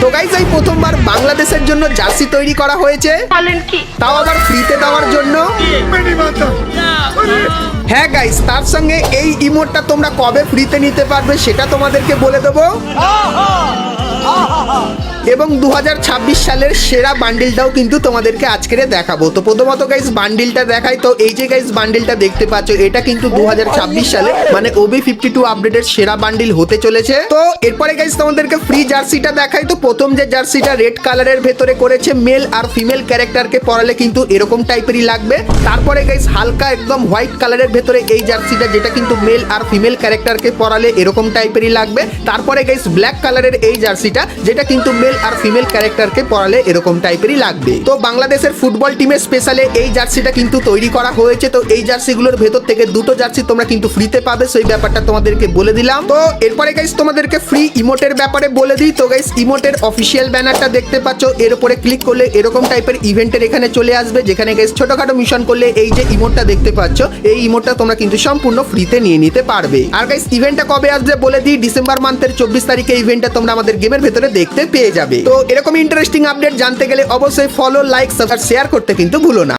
তো গাইস এই প্রথমবার বাংলাদেশের জন্য জার্সি তৈরি করা হয়েছে, তাও আবার ফ্রিতে দেওয়ার জন্য। হ্যাঁ গাইস, তার সঙ্গে এই ইমোটটা তোমরা কবে ফ্রিতে নিতে পারবে সেটা তোমাদেরকে বলে দেবো, এবং 2026 সালের সেরা বান্ডিলটাও কিন্তু তোমাদেরকে আজকে দেখাবো। তো প্রথমত গাইস বান্ডিলটা দেখাই। তো এই যে গাইস বান্ডিলটা দেখতে পাচ্ছ, এটা কিন্তু 2026 সালে মানে OB52 আপডেটের সেরা বান্ডিল হতে চলেছে। তো এরপরে গাইস তোমাদেরকে ফ্রি জার্সিটা দেখাই। তো প্রথম যে জার্সিটা রেড কালারের ভেতরে করেছে, মেল আর ফিমেল ক্যারেক্টারকে পরালে কিন্তু এরকম টাইপেরই লাগবে। তারপরে গাইস হালকা একদম হোয়াইট কালারের ভেতরে এই জার্সিটা, যেটা কিন্তু মেল আর ফিমেল ক্যারেক্টারকে পরালে এরকম টাইপেরই লাগবে। তারপরে গাইস ব্ল্যাক কালারের এই জার্সিটা, যেটা কিন্তু মেল আর ফিমেল ক্যারেক্টারকে পরালে এরকম টাইপেরই লাগবে। তো বাংলাদেশের ফুটবল টিমের স্পেশালে এই জার্সিটা কিন্তু তৈরি করা হয়েছে। তো এই জার্সিগুলোর ভেতর থেকে দুটো জার্সি তোমরা কিন্তু ফ্রিতে পাবে, সেই ব্যাপারটা তোমাদেরকে বলে দিলাম। তো এরপরে গাইস তোমাদেরকে ফ্রি ইমোটের ব্যাপারে বলে দিই। তো গাইস ইমোটের অফিসিয়াল ব্যানারটা দেখতে পাচ্ছ, এর উপরে ক্লিক করলে এরকম টাইপের ইভেন্টের এখানে চলে আসবে, যেখানে গাইস ছোটখাটো মিশন করলে এই যে ইমোটটা দেখতে পাচ্ছ, এই ইমোটটা তোমরা কিন্তু সম্পূর্ণ ফ্রিতে নিয়ে নিতে পারবে। আর গাইস ইভেন্টটা কবে আসবে বলে দিই, ডিসেম্বর মান্থের 24 তারিখে ইভেন্টটা তোমরা আমাদের গেমের ভেতরে দেখতে পেয়ে যাবে। তো এরকম ইন্টারেস্টিং আপডেট জানতে গেলে অবশ্যই ফলো, লাইক, শেয়ার করতে কিন্তু ভুলো না।